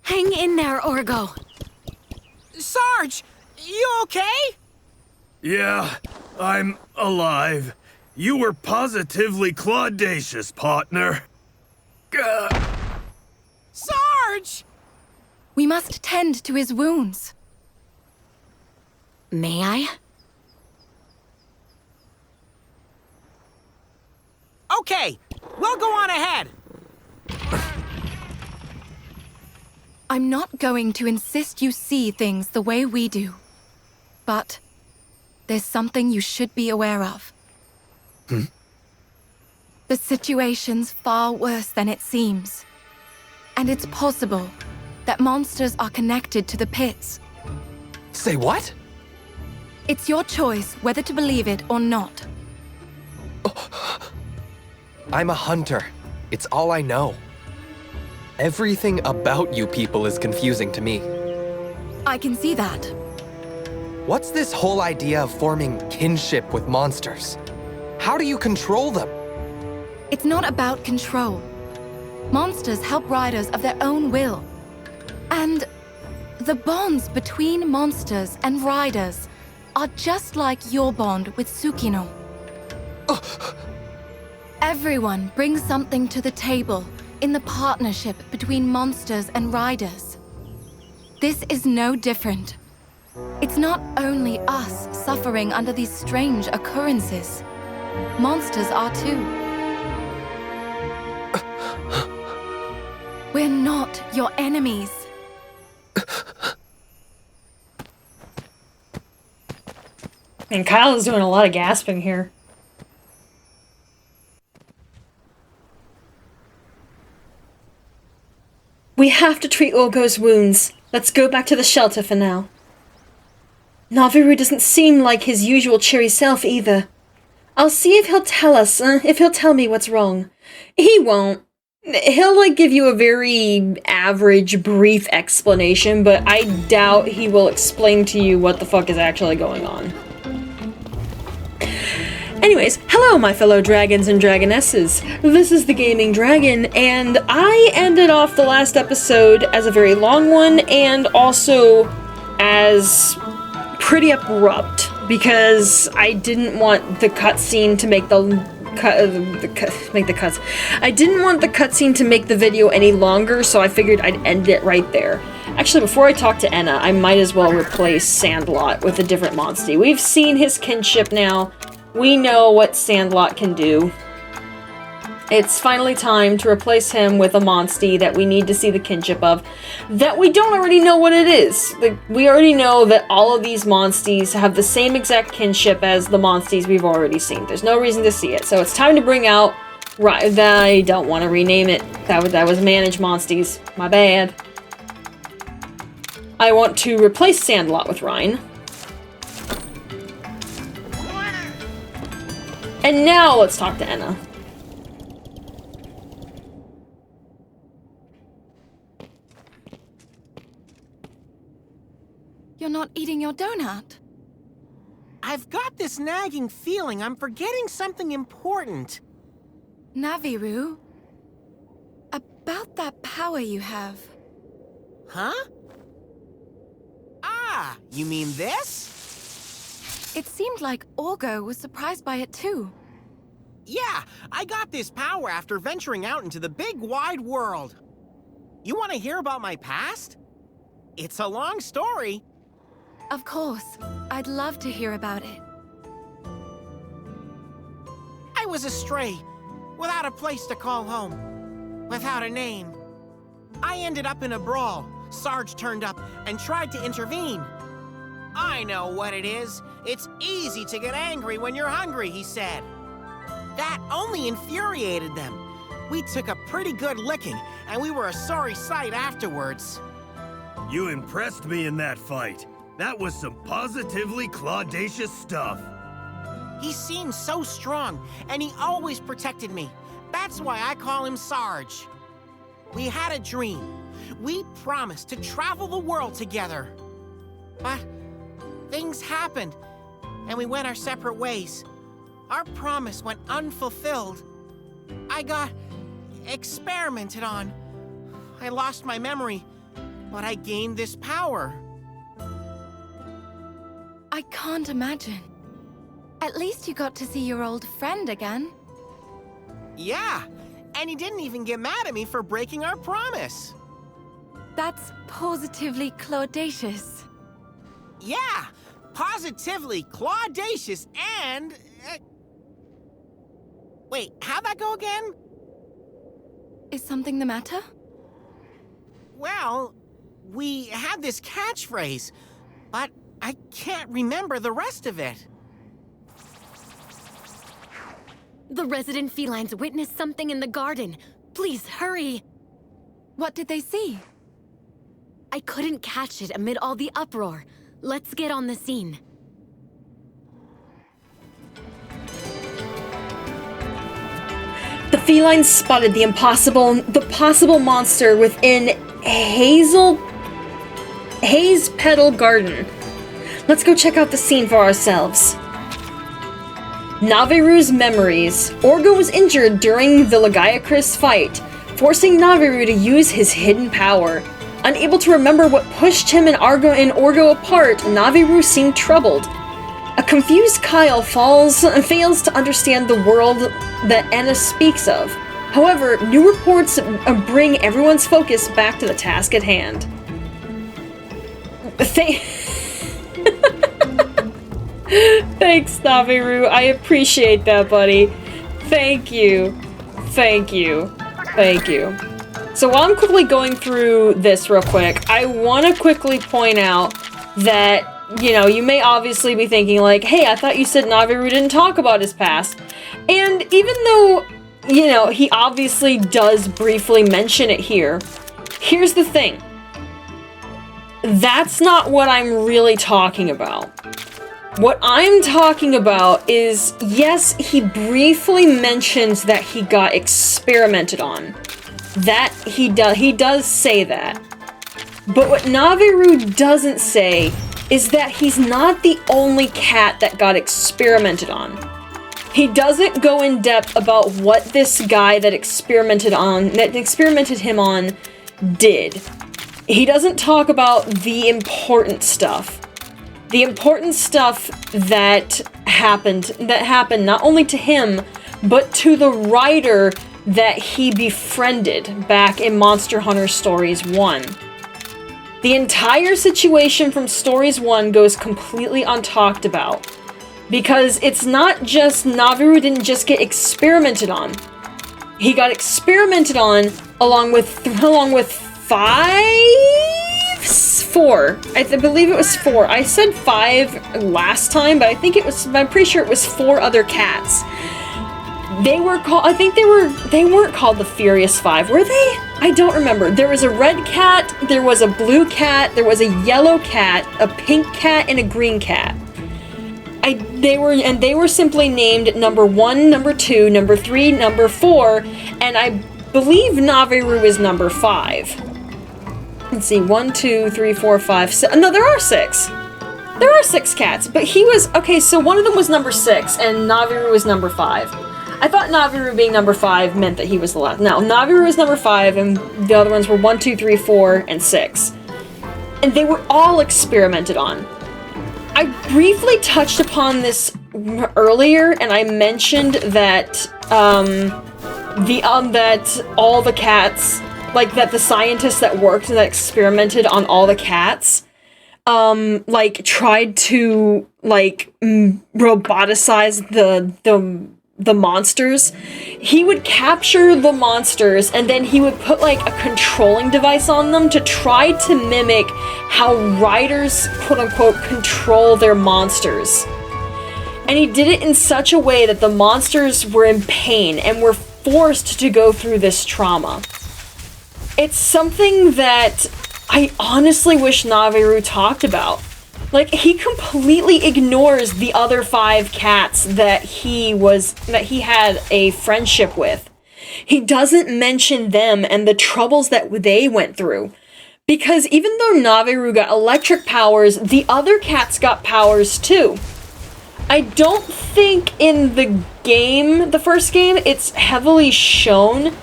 Hang in there, Orgo. Sarge, you okay? Yeah, I'm alive. You were positively claudacious, partner. Sarge! We must tend to his wounds. May I? Okay, we'll go on ahead. I'm not going to insist you see things the way we do. But there's something you should be aware of. The situation's far worse than it seems. And it's possible that monsters are connected to the pits. Say what? It's your choice whether to believe it or not. I'm a hunter. It's all I know. Everything about you people is confusing to me. I can see that. What's this whole idea of forming kinship with monsters? How do you control them? It's not about control. Monsters help riders of their own will. And the bonds between monsters and riders are just like your bond with Tsukino. Everyone brings something to the table in the partnership between monsters and riders. This is no different. It's not only us suffering under these strange occurrences. Monsters are too. We're not your enemies. And Kyle is doing a lot of gasping here. We have to treat Orgo's wounds. Let's go back to the shelter for now. Naviru doesn't seem like his usual cheery self either. I'll see if he'll tell us, if he'll tell me what's wrong. He won't. He'll, give you a very average, brief explanation, but I doubt he will explain to you what the fuck is actually going on. Anyways, hello my fellow dragons and dragonesses. This is the Gaming Dragon, and I ended off the last episode as a very long one, and also as pretty abrupt, because I didn't want the cutscene to make cuts. I didn't want the cutscene to make the video any longer, so I figured I'd end it right there. Actually, before I talk to Enna, I might as well replace Sandlot with a different monstie. We've seen his kinship now. We know what Sandlot can do. It's finally time to replace him with a monstie that we need to see the kinship of, that we don't already know what it is. We already know that all of these monsties have the same exact kinship as the monsties we've already seen. There's no reason to see it, so it's time to bring out... Right, I don't want to rename it. That was Manage Monsties. My bad. I want to replace Sandlot with Rhine. And now let's talk to Enna. You're not eating your donut. I've got this nagging feeling I'm forgetting something important. Naviru, about that power you have. Huh? Ah, you mean this? It seemed like Orgo was surprised by it too. Yeah, I got this power after venturing out into the big wide world. You want to hear about my past? It's a long story. Of course, I'd love to hear about it. I was a stray, without a place to call home, without a name. I ended up in a brawl. Sarge turned up and tried to intervene. I know what it is. It's easy to get angry when you're hungry, he said. That only infuriated them. We took a pretty good licking, and we were a sorry sight afterwards. You impressed me in that fight. That was some positively claudacious stuff. He seemed so strong, and he always protected me. That's why I call him Sarge. We had a dream. We promised to travel the world together. But things happened, and we went our separate ways. Our promise went unfulfilled. I got experimented on. I lost my memory, but I gained this power. I can't imagine. At least you got to see your old friend again. Yeah, and he didn't even get mad at me for breaking our promise. That's positively claudacious. Yeah, positively claudacious and... Wait, how'd that go again? Is something the matter? Well, we had this catchphrase, but I can't remember the rest of it. The resident felines witnessed something in the garden. Please, hurry! What did they see? I couldn't catch it amid all the uproar. Let's get on the scene. The felines spotted the possible monster within Haze Petal Garden. Let's go check out the scene for ourselves. Naviru's memories. Orgo was injured during the Lagiacrus fight, forcing Naviru to use his hidden power. Unable to remember what pushed him and Orgo apart, Naviru seemed troubled. A confused Kyle fails to understand the world that Enna speaks of. However, new reports bring everyone's focus back to the task at hand. Thanks, Naviru. I appreciate that, buddy. Thank you. Thank you. Thank you. So while I'm quickly going through this real quick, I want to quickly point out that, you know, you may obviously be thinking like, hey, I thought you said Naviru didn't talk about his past. And even though, you know, he obviously does briefly mention it here, here's the thing. That's not what I'm really talking about. What I'm talking about is, yes, he briefly mentions that he got experimented on. That he does say that. But what Naviru doesn't say is that he's not the only cat that got experimented on. He doesn't go in depth about what this guy that experimented him on did. He doesn't talk about the important stuff. The important stuff that happened not only to him, but to the writer that he befriended back in Monster Hunter Stories 1. The entire situation from Stories 1 goes completely untalked about. Because it's not just Naviru didn't just get experimented on. He got experimented on along with four. I believe it was 4. I said 5 last time, but I'm pretty sure it was 4 other cats. They were called, I think they weren't called the Furious 5, were they? I don't remember. There was a red cat, there was a blue cat, there was a yellow cat, a pink cat, and a green cat. They were simply named number 1, number 2, number 3, number 4, and I believe Naviru is number 5. Let's see, 1, 2, 3, 4, 5, 6. No, there are 6. There are 6 cats, but he was, okay, so one of them was number 6, and Naviru was number 5. I thought Naviru being number 5 meant that he was the last. No, Naviru is number 5, and the other ones were 1, 2, 3, 4, and 6. And they were all experimented on. I briefly touched upon this earlier, and I mentioned that, that all the cats, like, that the scientists that worked and that experimented on all the cats, like, tried to, like, roboticize the monsters. He would capture the monsters and then he would put like a controlling device on them to try to mimic how riders, quote unquote, control their monsters. And he did it in such a way that the monsters were in pain and were forced to go through this trauma. It's something that I honestly wish Naviru talked about. Like, he completely ignores the other 5 cats that he had a friendship with. He doesn't mention them and the troubles that they went through. Because even though Naviru got electric powers, the other cats got powers too. I don't think in the game, the first game, it's heavily shown,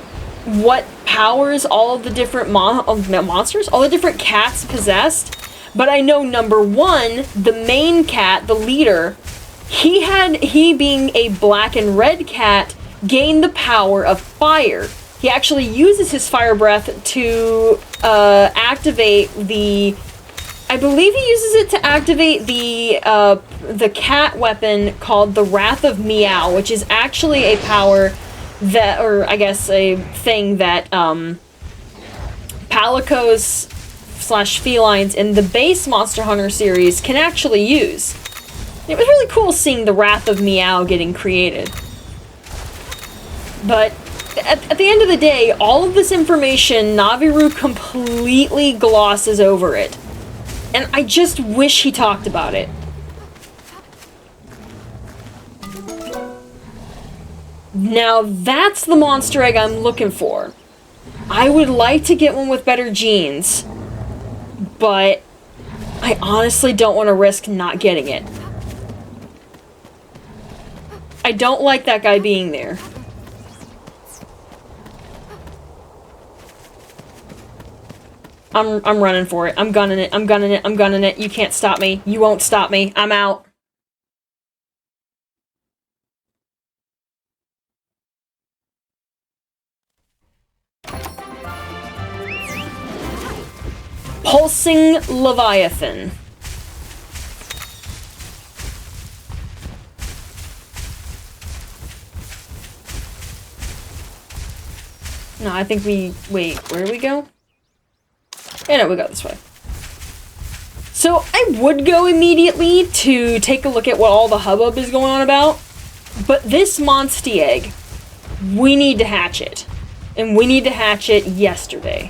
what powers all of the different monsters, all the different cats possessed. But I know number one, the main cat, the leader, he being a black and red cat, gained the power of fire. He actually uses his fire breath to activate the... I believe he uses it to activate the cat weapon called the Wrath of Meow, which is actually a power that, or I guess a thing that palicos / felines in the base Monster Hunter series can actually use. It was really cool seeing the Wrath of Meow getting created. But at the end of the day, all of this information, Naviru completely glosses over it. And I just wish he talked about it. Now that's the Monster Egg I'm looking for. I would like to get one with better genes, but I honestly don't want to risk not getting it. I don't like that guy being there. I'm running for it. I'm gunning it. I'm gunning it. I'm gunning it. You can't stop me. You won't stop me. I'm out. Pulsing Leviathan. No, I think we... Wait, where do we go? Yeah, no, we go this way. So, I would go immediately to take a look at what all the hubbub is going on about, but this Monstie Egg, we need to hatch it. And we need to hatch it yesterday.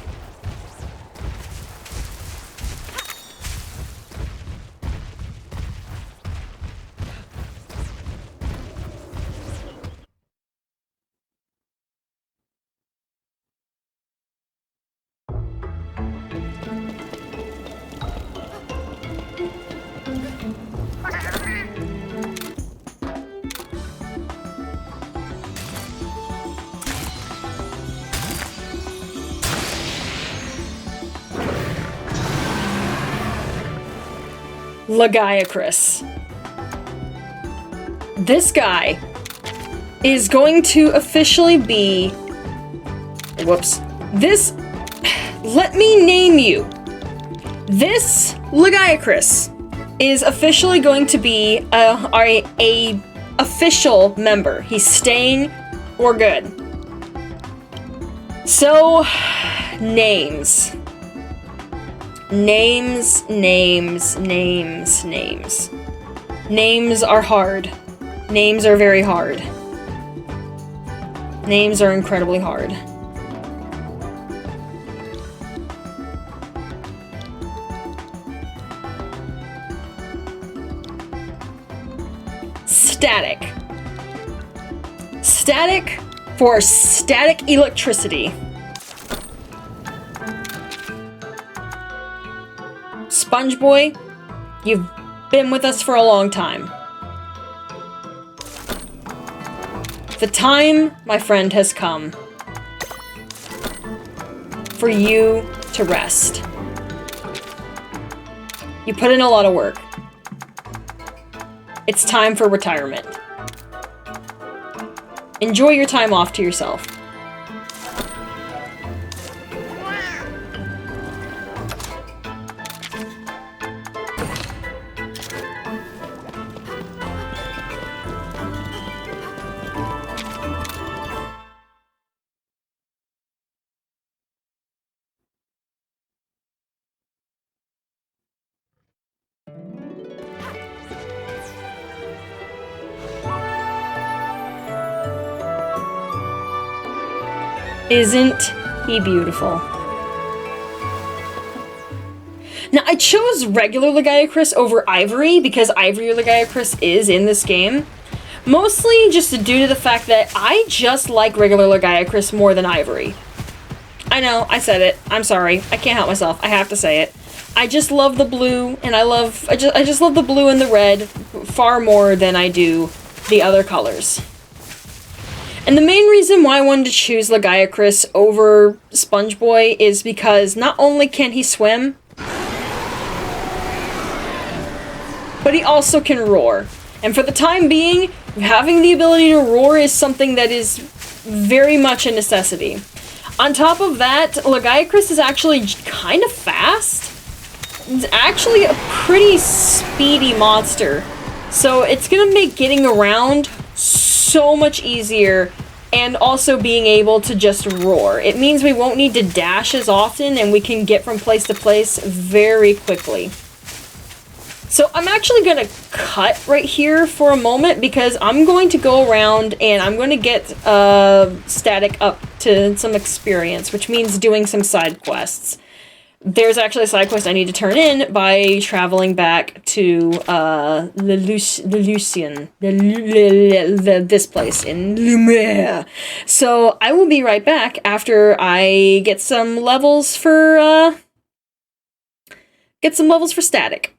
Lagiacrus. This guy is going to officially be... Whoops. This... Let me name you. This Lagiacrus is officially going to be a official member. He's staying. We're good. So, names. Names. Names are hard. Names are very hard. Names are incredibly hard. Static. Static for static electricity. Sponge Boy, you've been with us for a long time. The time, my friend, has come for you to rest. You put in a lot of work. It's time for retirement. Enjoy your time off to yourself. Isn't he beautiful? Now, I chose regular Lagiacrus over Ivory because Ivory Lagiacrus is in this game. Mostly just due to the fact that I just like regular Lagiacrus more than Ivory. I know, I said it. I'm sorry. I can't help myself. I have to say it. I just love the blue, and I just love the blue and the red far more than I do the other colors. And the main reason why I wanted to choose Lagiacrus over Sponge Boy is because not only can he swim, but he also can roar. And for the time being, having the ability to roar is something that is very much a necessity. On top of that, Lagiacrus is actually kind of fast. It's actually a pretty speedy monster. So it's gonna make getting around so much easier, and also being able to just roar. It means we won't need to dash as often, and we can get from place to place very quickly. So I'm actually gonna cut right here for a moment, because I'm going to go around and I'm going to get Static up to some experience, which means doing some side quests. There's actually a side quest I need to turn in by traveling back to this place in Lumiere. So I will be right back after I get some levels for Static.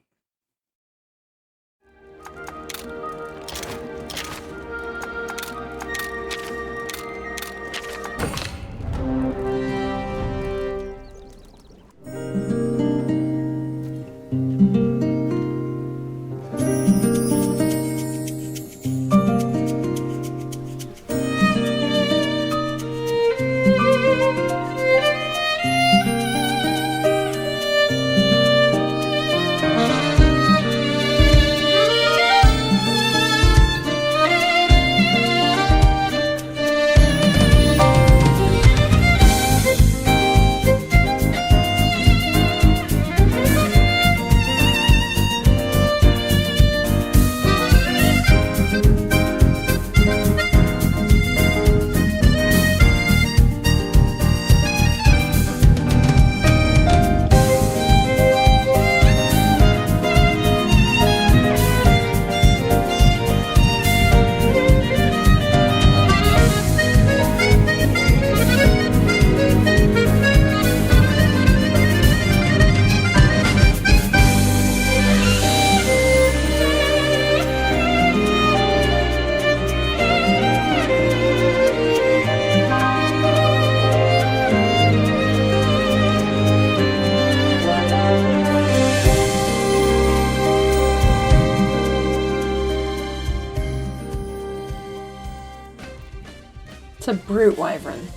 It's a brute wyvern.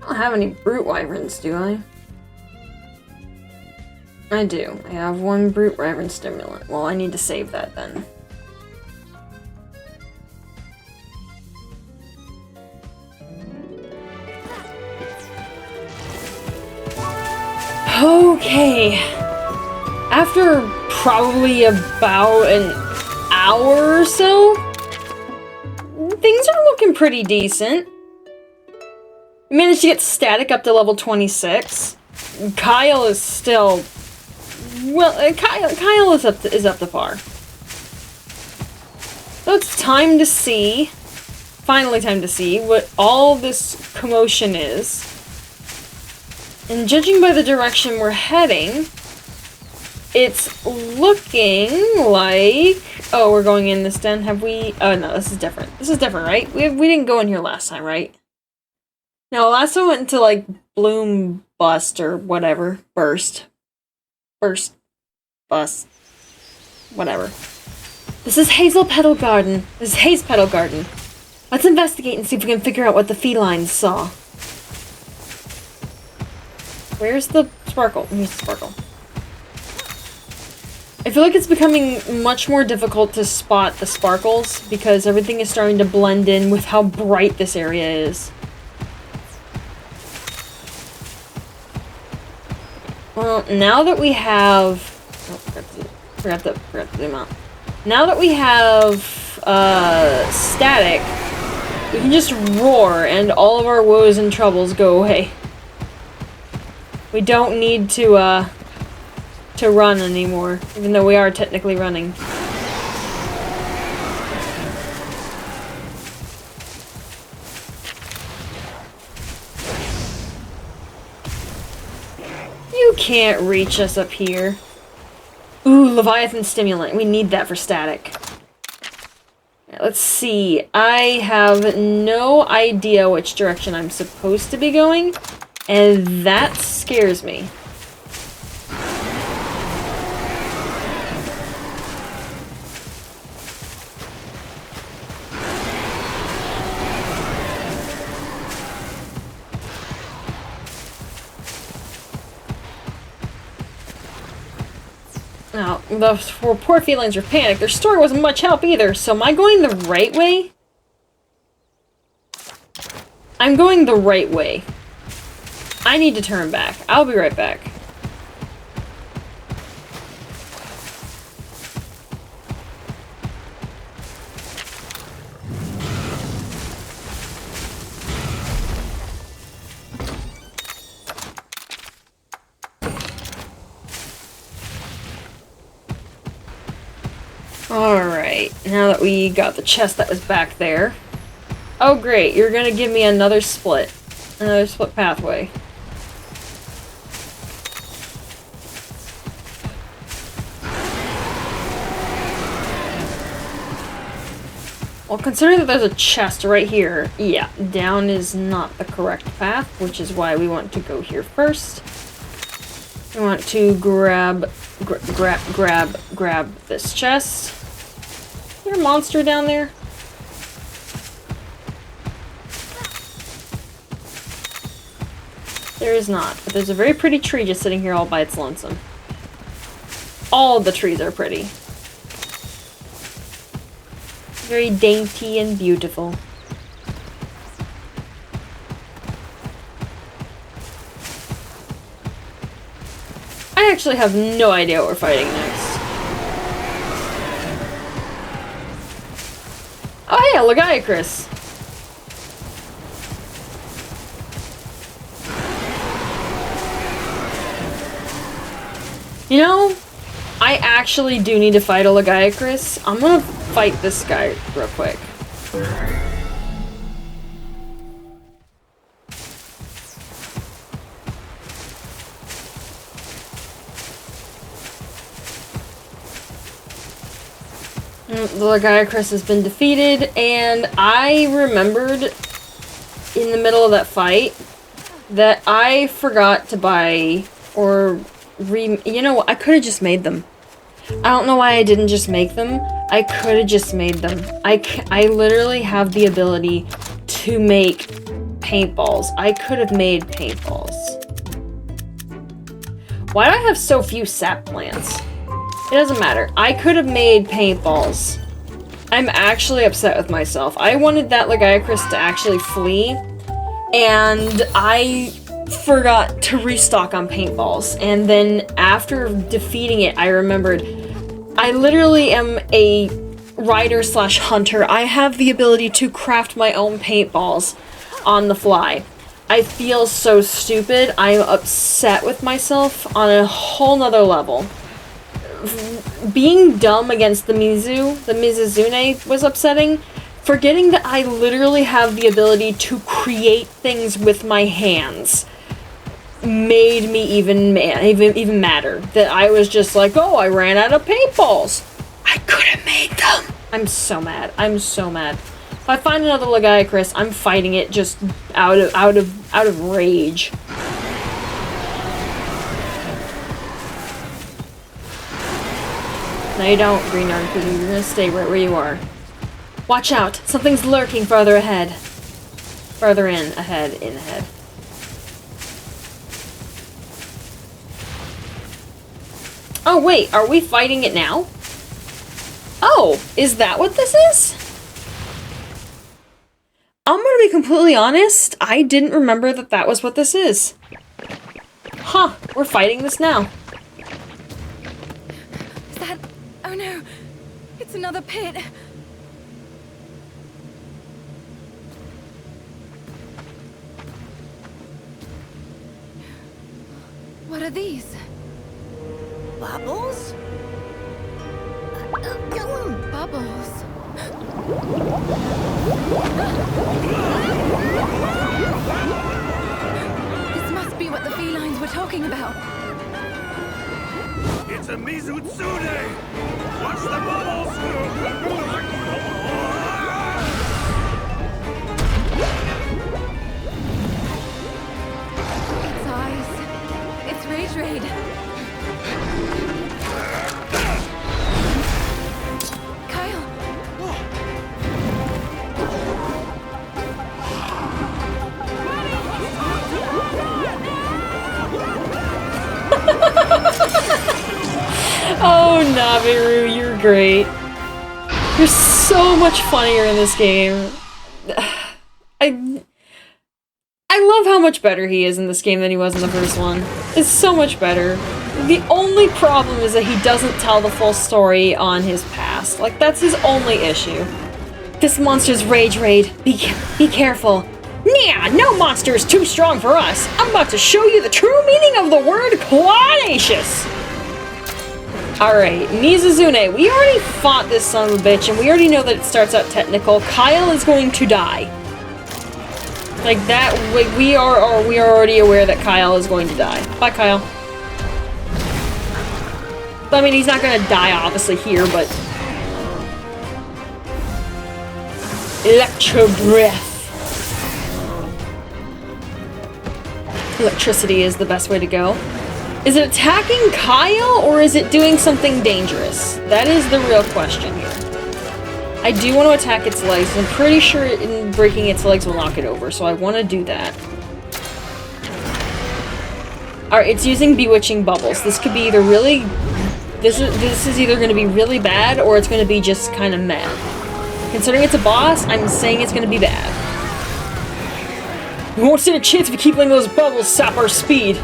I don't have any brute wyverns, do I? I do. I have one brute wyvern stimulant. Well, I need to save that then. Okay. After probably about an hour or so, things are looking pretty decent. We managed to get Static up to level 26. Kyle is still... Well, Kyle is up to par. So it's time to see... Finally time to see what all this commotion is. And judging by the direction we're heading, it's looking like... Oh, we're going in this den. Have we... Oh, no, this is different. This is different, right? We didn't go in here last time, right? No, last time we went into, like, Bloom Bust or whatever. Burst. Bust. Whatever. This is Hazel Petal Garden. This is Haze Petal Garden. Let's investigate and see if we can figure out what the felines saw. Where's the sparkle? Here's the sparkle. I feel like it's becoming much more difficult to spot the sparkles because everything is starting to blend in with how bright this area is. Well, now that we have... Oh, forgot to zoom out. Now that we have Static, we can just roar and all of our woes and troubles go away. We don't need to run anymore, even though we are technically running. You can't reach us up here. Ooh, Leviathan Stimulant. We need that for Static. Yeah, let's see. I have no idea which direction I'm supposed to be going, and that scares me. Now, the poor felines were panicked. Their story wasn't much help either, so am I going the right way? I'm going the right way. I need to turn back. I'll be right back. Alright, now that we got the chest that was back there. Oh great, you're gonna give me another split pathway. Well, considering that there's a chest right here, yeah, down is not the correct path, which is why we want to go here first. We want to grab this chest. Is there a monster down there? There is not, but there's a very pretty tree just sitting here all by its lonesome. All of the trees are pretty. Very dainty and beautiful. I actually have no idea what we're fighting next. Oh hey, a Lagiacrus! You know, I actually do need to fight a Lagiacrus. I'm gonna fight this guy real quick. The Lagiacrus has been defeated, and I remembered in the middle of that fight that I forgot to buy or you know what, I could have just made them. I don't know why I didn't just make them. I could have just made them. I literally have the ability to make paintballs. I could have made paintballs. Why do I have so few sap plants? It doesn't matter. I could have made paintballs. I'm actually upset with myself. I wanted that Lagiacrus to actually flee, and I forgot to restock on paintballs. And then after defeating it, I remembered I literally am a rider slash hunter. I have the ability to craft my own paintballs on the fly. I feel so stupid. I'm upset with myself on a whole nother level. Being dumb against the Mizuzune was upsetting. Forgetting that I literally have the ability to create things with my hands made me even madder. That I was just like, oh, I ran out of paintballs. I could have made them. I'm so mad. I'm so mad. If I find another Lagiacrus, I'm fighting it just out of rage. No, you don't, Green Article. You're gonna stay right where you are. Watch out! Something's lurking farther ahead. Farther in, ahead, in, ahead. Oh, wait, are we fighting it now? Oh, is that what this is? I'm gonna be completely honest, I didn't remember that that was what this is. Huh, we're fighting this now. Is that... Oh no! It's another pit! What are these? Bubbles? Bubbles. This must be what the felines were talking about. It's a Mizutsune! Watch the bubbles! Oh, Naviru, you're great. You're so much funnier in this game. I love how much better he is in this game than he was in the first one. It's so much better. The only problem is that he doesn't tell the full story on his past. Like, that's his only issue. This monster's rage raid. Be careful. Nya, no monster is too strong for us. I'm about to show you the true meaning of the word Claudacious. Alright, Mizuzune, we already fought this son of a bitch, and we already know that it starts out technical. Kyle is going to die. Like that, we are already aware that Kyle is going to die. Bye, Kyle. I mean, he's not gonna die, obviously, here, but... Electro Breath. Electricity is the best way to go. Is it attacking Kyle, or is it doing something dangerous? That is the real question here. I do want to attack its legs. I'm pretty sure breaking its legs will knock it over, so I want to do that. Alright, it's using Bewitching Bubbles. This could be either really... This is either going to be really bad, or it's going to be just kind of meh. Considering it's a boss, I'm saying it's going to be bad. We won't stand a chance if we keep letting those bubbles sap our speed.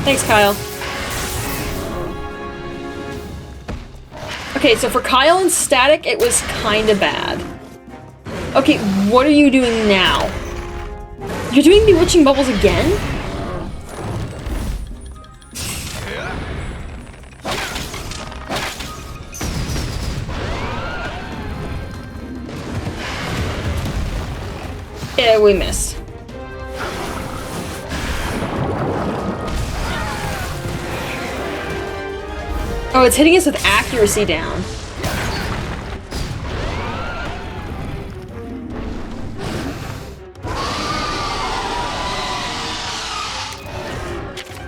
Thanks, Kyle. Okay, so for Kyle and Static, it was kinda bad. Okay, what are you doing now? You're doing Bewitching Bubbles again? Yeah, we missed. Oh, it's hitting us with accuracy down.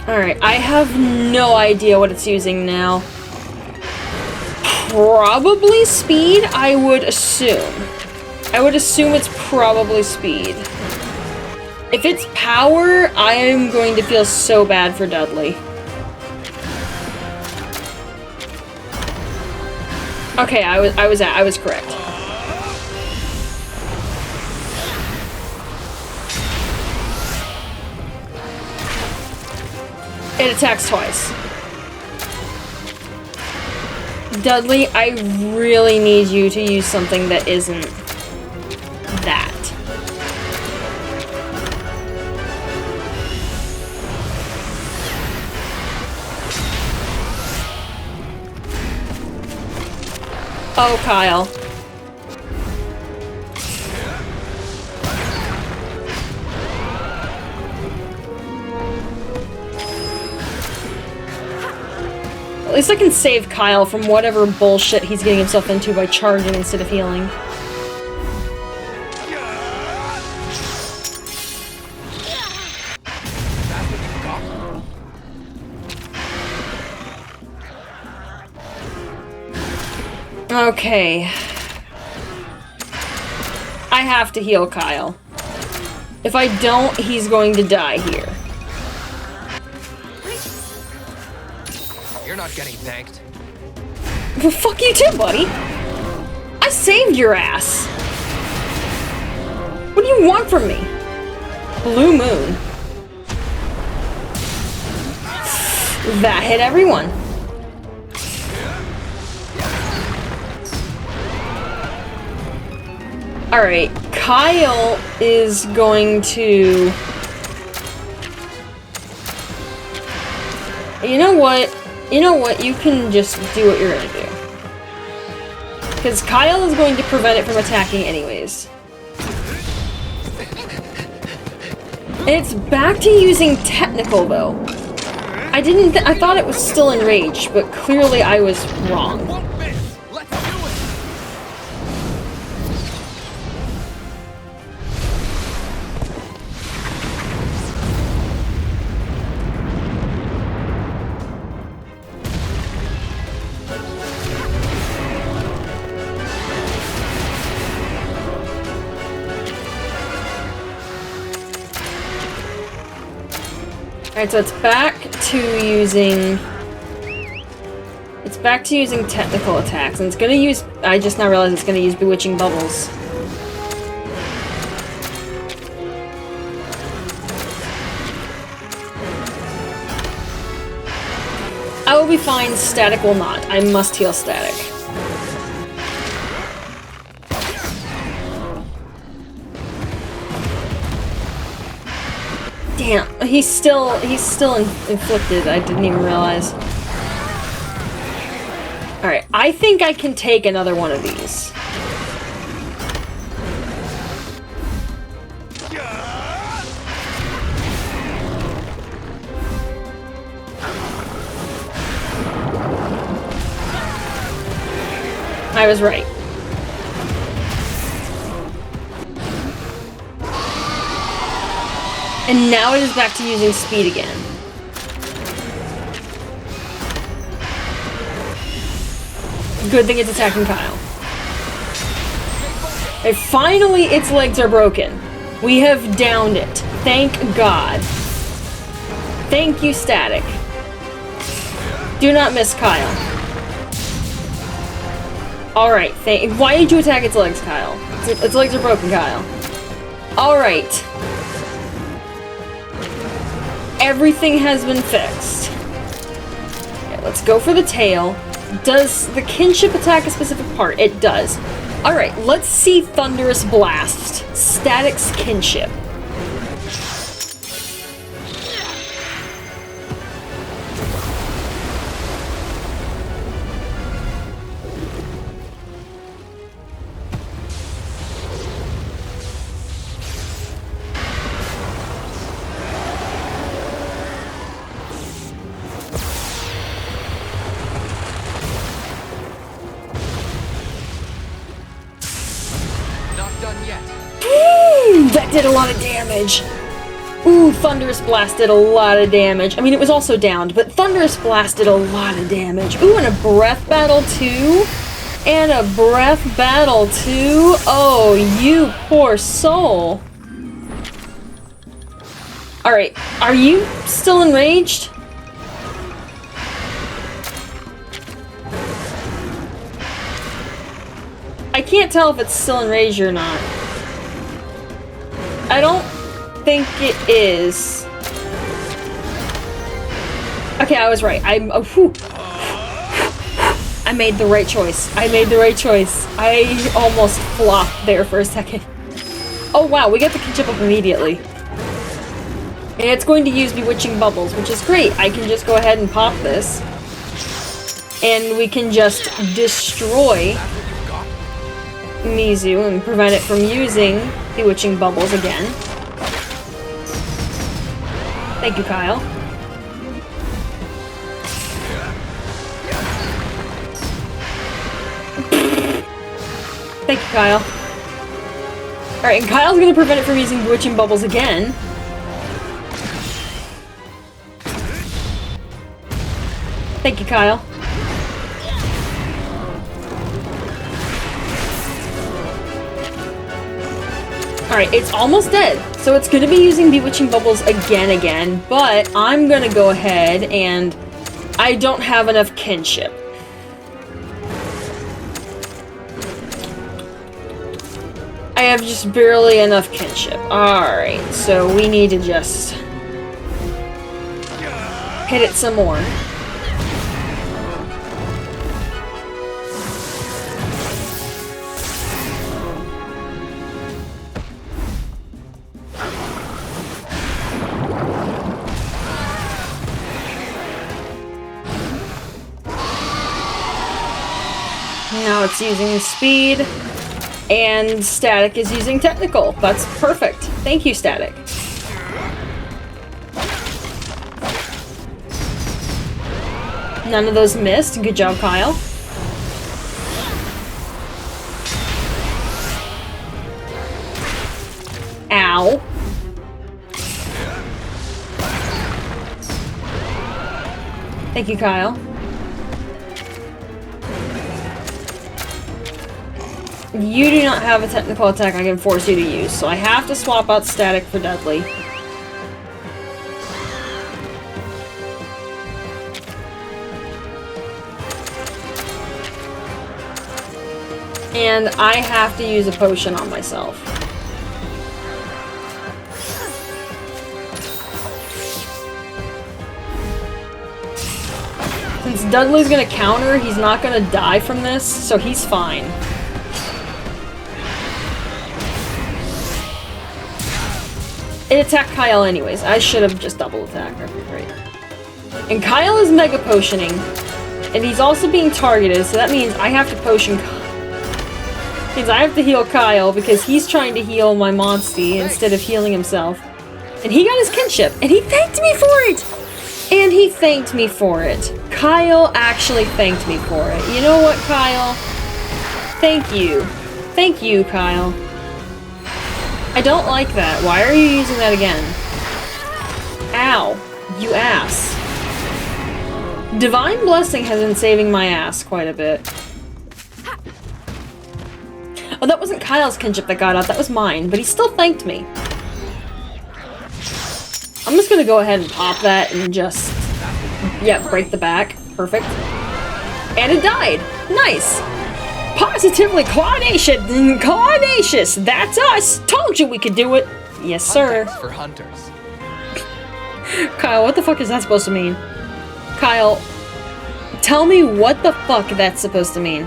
Alright, I have no idea what it's using now. Probably speed, I would assume. I would assume it's probably speed. If it's power, I am going to feel so bad for Dudley. Okay, I was correct. It attacks twice. Dudley, I really need you to use something that isn't that. Oh, Kyle. At least I can save Kyle from whatever bullshit he's getting himself into by charging instead of healing. Okay. I have to heal Kyle. If I don't, he's going to die here. You're not getting thanked. Well, fuck you too, buddy. I saved your ass. What do you want from me? Blue Moon. That hit everyone. Alright, Kyle is going to... You know what? You know what? You can just do what you're gonna do. Because Kyle is going to prevent it from attacking anyways. And it's back to using technical, though. I thought it was still enraged, but clearly I was wrong. Alright, so it's back to using back to using technical attacks, and it's gonna use... I just now realized it's gonna use Bewitching Bubbles. I will be fine, Static will not. I must heal Static. Damn, he's still inflicted. I didn't even realize. Alright, I think I can take another one of these. I was right. And now it is back to using speed again. Good thing it's attacking Kyle. And finally, its legs are broken. We have downed it. Thank God. Thank you, Static. Do not miss Kyle. Alright, why did you attack its legs, Kyle? Its legs are broken, Kyle. Alright. Everything has been fixed. Okay, let's go for the tail. Does the kinship attack a specific part? It does. Alright, let's see Thunderous Blast. Static's kinship. That did a lot of damage. Ooh, Thunderous Blast did a lot of damage. I mean, it was also downed, but Thunderous Blast did a lot of damage. Ooh, and a Breath Battle too? And a Breath Battle too? Oh, you poor soul. Alright, are you still enraged? I can't tell if it's still enraged or not. I don't think it is. Okay, I was right. I made the right choice. I made the right choice. I almost flopped there for a second. Oh wow, we get the kinship up immediately. And it's going to use Bewitching Bubbles, which is great. I can just go ahead and pop this. And we can just destroy Mizu and prevent it from using Bewitching Bubbles again. Thank you, Kyle. Thank you, Kyle. Alright, and Kyle's gonna prevent it from using Bewitching Bubbles again. Thank you, Kyle. Alright, it's almost dead, so it's going to be using Bewitching Bubbles again, but I'm going to go ahead and I don't have enough kinship. I have just barely enough kinship. Alright, so we need to just hit it some more. Now it's using speed, and Static is using technical. That's perfect. Thank you, Static. None of those missed. Good job, Kyle. Ow. Thank you, Kyle. You do not have a technical attack I can force you to use, so I have to swap out Static for Deadly. And I have to use a potion on myself. Since Dudley's gonna counter, he's not gonna die from this, so he's fine. It attacked Kyle anyways. I should have just double attacked. That'd be great. And Kyle is mega potioning, and he's also being targeted, so that means I have to potion. Means I have to heal Kyle because he's trying to heal my Monstie instead of healing himself. And he got his kinship, and he thanked me for it. And he thanked me for it. Kyle actually thanked me for it. You know what, Kyle? Thank you. Thank you, Kyle. I don't like that. Why are you using that again? Ow. You ass. Divine Blessing has been saving my ass quite a bit. Oh, that wasn't Kyle's kinship that got out. That was mine. But he still thanked me. I'm just gonna go ahead and pop that and just... yeah, break the back. Perfect. And it died. Nice. Positively Claudacious. That's us. Told you we could do it. Yes, sir. Hunters for hunters. Kyle, what the fuck is that supposed to mean? Kyle, tell me what the fuck that's supposed to mean.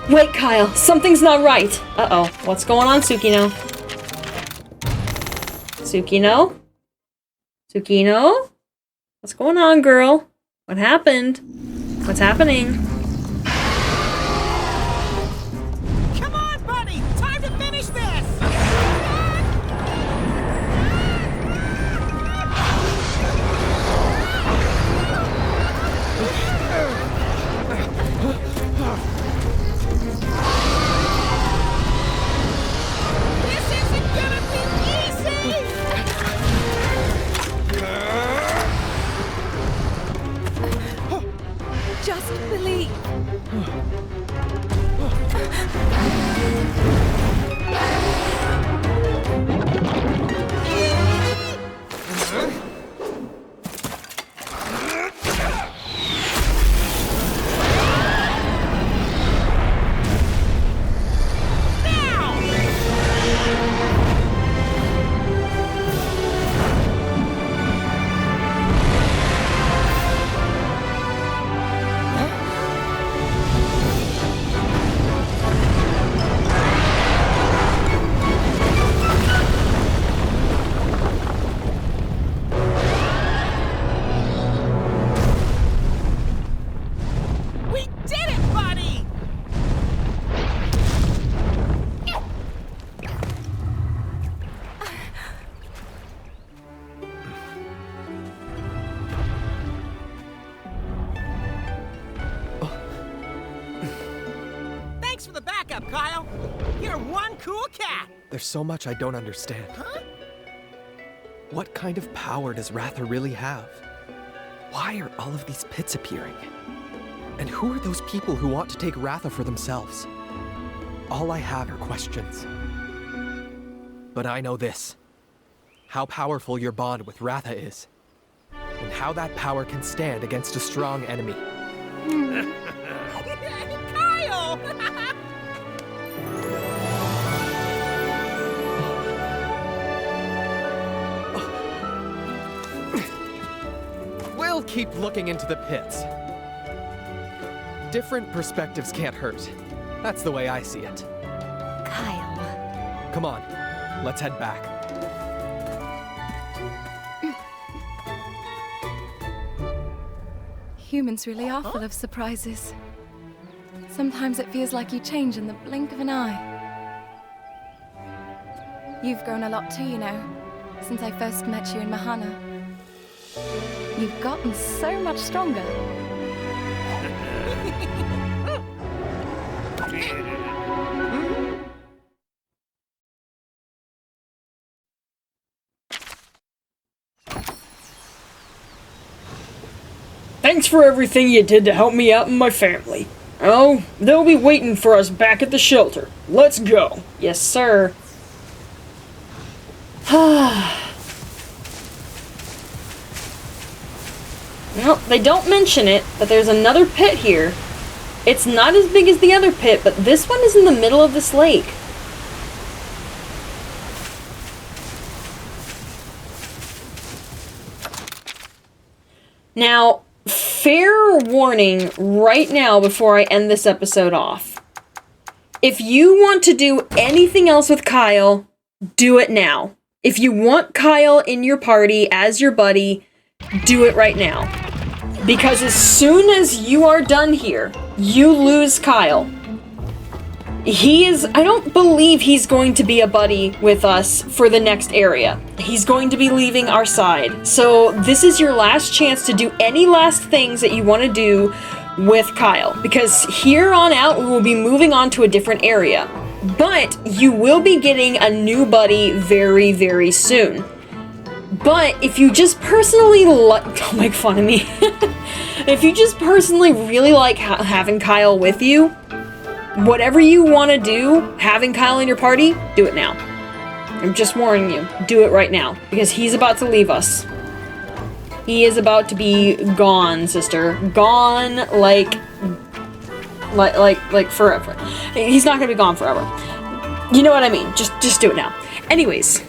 Wait, Kyle, something's not right. Uh-oh. What's going on, Tsukino? Tsukino? Tsukino? What's going on, girl? What happened? What's happening? Come on, buddy! Time to finish this! This isn't gonna be easy! Just believe. We did it, buddy! Thanks for the backup, Kyle. You're one cool cat. There's so much I don't understand. Huh? What kind of power does Ratha really have? Why are all of these pits appearing? And who are those people who want to take Ratha for themselves? All I have are questions. But I know this. How powerful your bond with Ratha is. And how that power can stand against a strong enemy. Kyle! We'll keep looking into the pits. Different perspectives can't hurt. That's the way I see it. Kyle. Come on, let's head back. Humans really are full of surprises. Sometimes it feels like you change in the blink of an eye. You've grown a lot too, you know, since I first met you in Mahana. You've gotten so much stronger. Thanks for everything you did to help me out and my family. Oh, they'll be waiting for us back at the shelter. Let's go. Yes, sir. Well, they don't mention it, but there's another pit here. It's not as big as the other pit, but this one is in the middle of this lake. Now, fair warning right now before I end this episode off. If you want to do anything else with Kyle, do it now. If you want Kyle in your party as your buddy, do it right now. Because as soon as you are done here, you lose Kyle. I don't believe he's going to be a buddy with us for the next area. He's going to be leaving our side. So this is your last chance to do any last things that you want to do with Kyle. Because here on out, we will be moving on to a different area. But you will be getting a new buddy very, very soon. But if you just personally don't make fun of me. If you just personally really like having Kyle with you, whatever you want to do, having Kyle in your party, do it now. I'm just warning you, do it right now, because he's about to leave us. He is about to be gone, sister. Gone like forever. He's not gonna be gone forever. You know what I mean? Just do it now. Anyways,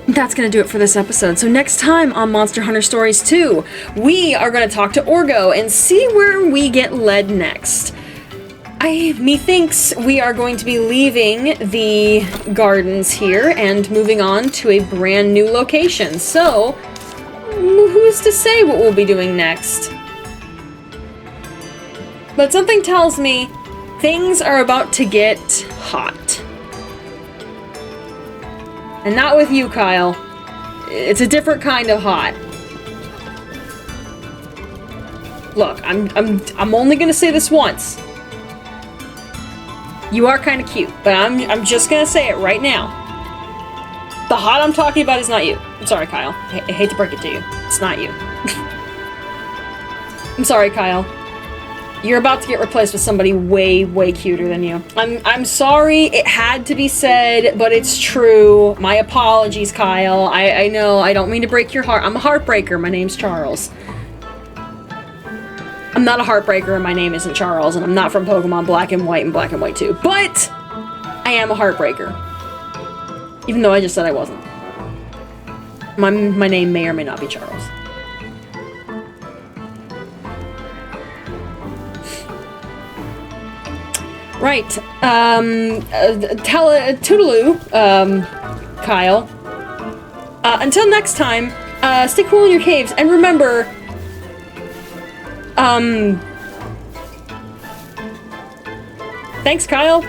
that's gonna do it for this episode. So next time on Monster Hunter Stories 2, we are gonna talk to Orgo and see where we get led next. Methinks we are going to be leaving the gardens here and moving on to a brand new location. So, who's to say what we'll be doing next? But something tells me things are about to get hot. And not with you, Kyle. It's a different kind of hot. Look, I'm only gonna say this once. You are kind of cute, but I'm just gonna say it right now. The hot I'm talking about is not you. I'm sorry, Kyle. I hate to break it to you. It's not you. I'm sorry, Kyle. You're about to get replaced with somebody way, way cuter than you. I'm sorry it had to be said, but it's true. My apologies, Kyle. I know, I don't mean to break your heart. I'm a heartbreaker. My name's Charles. I'm not a heartbreaker and my name isn't Charles, and I'm not from Pokemon Black and White and Black and White 2, but I am a heartbreaker. Even though I just said I wasn't. My name may or may not be Charles. Right, toodaloo, Kyle. Until next time, stay cool in your caves, and remember, thanks, Kyle.